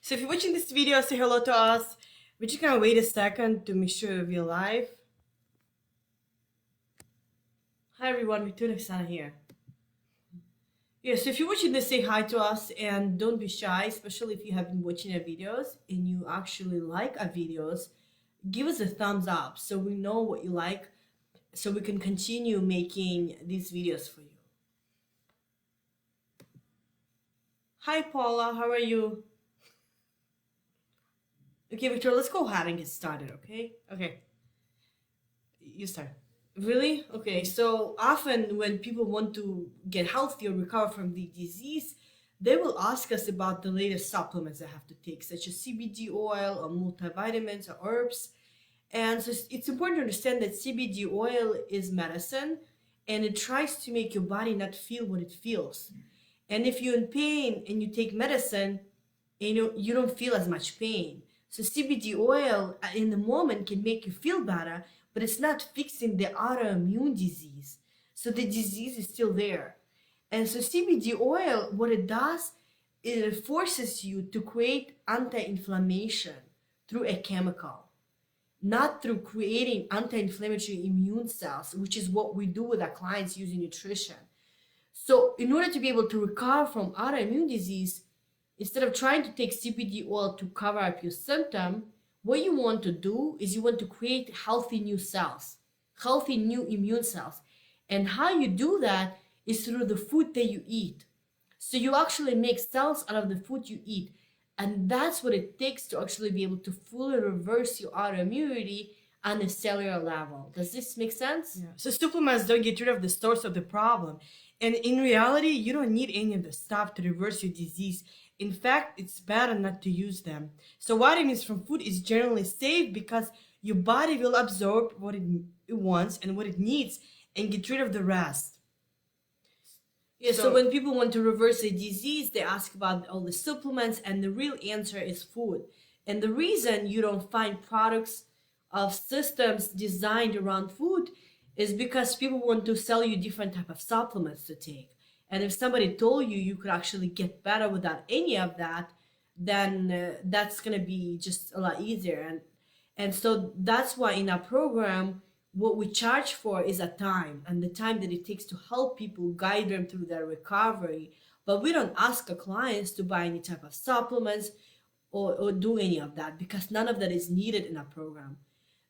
So if you're watching this video, say hello to us. We're just gonna wait a second to make sure we're live. Hi everyone, Viktoriya and Oksana here. So if you're watching this, say hi to us and don't be shy, especially if you have been watching our videos and you actually like our videos. Give us a thumbs up so we know what you like, so we can continue making these videos for you. Hi Paula, how are you? Okay, Victoria, let's go ahead and get started, okay? Okay. You start. Really? Okay, so often when people want to get healthy or recover from the disease, they will ask us about the latest supplements they have to take, such as CBD oil or multivitamins or herbs. And so it's important to understand that CBD oil is medicine and it tries to make your body not feel what it feels. And if you're in pain and you take medicine, you don't feel as much pain. So CBD oil in the moment can make you feel better, but it's not fixing the autoimmune disease. So the disease is still there. And so CBD oil, what it does, it forces you to create anti-inflammation through a chemical, not through creating anti-inflammatory immune cells, which is what we do with our clients using nutrition. So in order to be able to recover from autoimmune disease, instead of trying to take CBD oil to cover up your symptom, what you want to do is you want to create healthy new cells, healthy new immune cells. And how you do that is through the food that you eat. So you actually make cells out of the food you eat. And that's what it takes to actually be able to fully reverse your autoimmunity on a cellular level. Does this make sense? Yeah. So supplements don't get rid of the source of the problem. And in reality, you don't need any of the stuff to reverse your disease. In fact, it's better not to use them. So vitamins from food is generally safe because your body will absorb what it wants and what it needs and get rid of the rest. Yeah, so when people want to reverse a disease, they ask about all the supplements, and the real answer is food. And the reason you don't find products of systems designed around food is because people want to sell you different type of supplements to take. And if somebody told you you could actually get better without any of that, then that's going to be just a lot easier. And so that's why in our program, what we charge for is a time and the time that it takes to help people, guide them through their recovery. But we don't ask our clients to buy any type of supplements or do any of that, because none of that is needed in our program.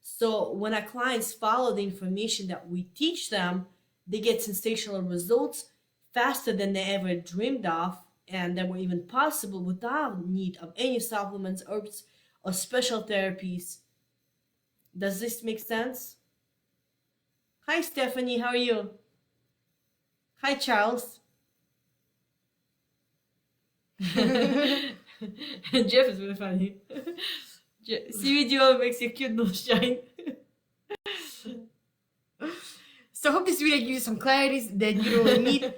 So when our clients follow the information that we teach them, they get sensational results faster than they ever dreamed of, and that were even possible without need of any supplements, herbs, or special therapies. Does this make sense? Hi Stephanie, how are you? Hi Charles. Jeff is really funny. CBD oil makes your cute nose shine. So I hope this video gives you some clarity that you don't need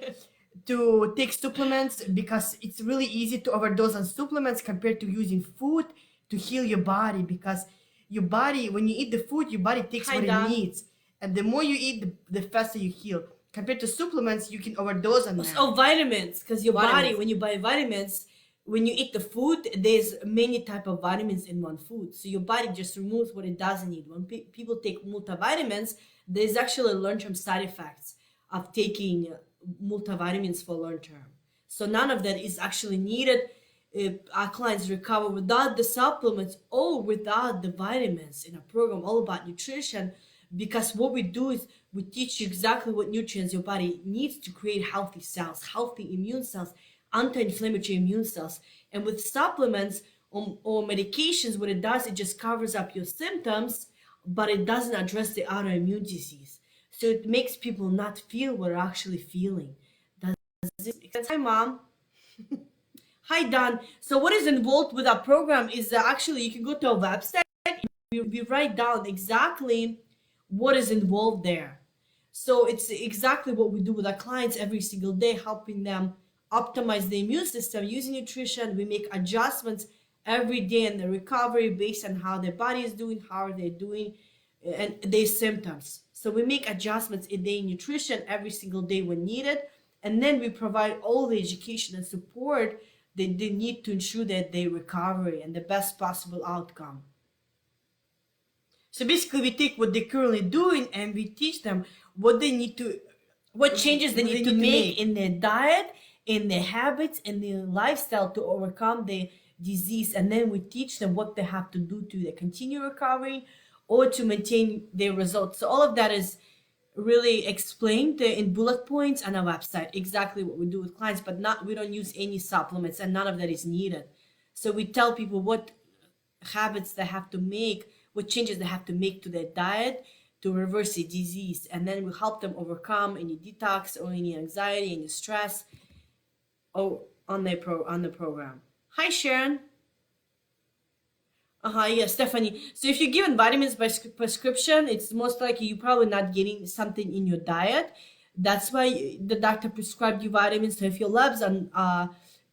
to take supplements, because it's really easy to overdose on supplements compared to using food to heal your body, because your body, when you eat the food, your body takes what it needs. And the more you eat, the faster you heal. Compared to supplements, you can overdose on them. Oh, vitamins, because your body, when you buy vitamins, when you eat the food, there's many type of vitamins in one food. So your body just removes what it doesn't need. When people take multivitamins, there's actually long-term side effects of taking multivitamins for long-term. So none of that is actually needed if our clients recover without the supplements or without the vitamins in a program all about nutrition. Because what we do is we teach you exactly what nutrients your body needs to create healthy cells, healthy immune cells, anti-inflammatory immune cells. And with supplements or medications, what it does, it just covers up your symptoms, but it doesn't address the autoimmune disease. So it makes people not feel what they're actually feeling. Does this make sense? Hi, Mom. Hi, Don. So what is involved with our program is actually you can go to our website. We write down exactly what is involved there. So it's exactly what we do with our clients every single day, helping them optimize the immune system using nutrition. We make adjustments every day in the recovery based on how their body is doing, how are they doing, and their symptoms. So we make adjustments in their nutrition every single day when needed. And then we provide all the education and support they need to ensure that they recovery and the best possible outcome. So basically, we take what they're currently doing and we teach them what they need to, what changes they need to make in their diet, in their habits, in their lifestyle to overcome the disease. And then we teach them what they have to do to either continue recovering or to maintain their results. So all of that is really explained in bullet points on our website, exactly what we do with clients, but not, we don't use any supplements and none of that is needed. So we tell people what habits they have to make, what changes they have to make to their diet to reverse the disease, and then we help them overcome any detox or any anxiety, any stress, or on the program. Hi, Sharon. Yes, Stephanie. So if you're given vitamins by prescription, it's most likely you're probably not getting something in your diet. That's why the doctor prescribed you vitamins. So if your labs are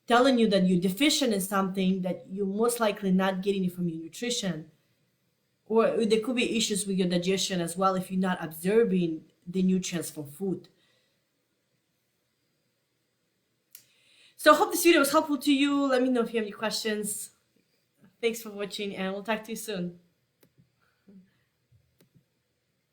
telling you that you're deficient in something, that you're most likely not getting it from your nutrition. Or there could be issues with your digestion as well if you're not absorbing the nutrients from food. So I hope this video was helpful to you. Let me know if you have any questions. Thanks for watching and we'll talk to you soon.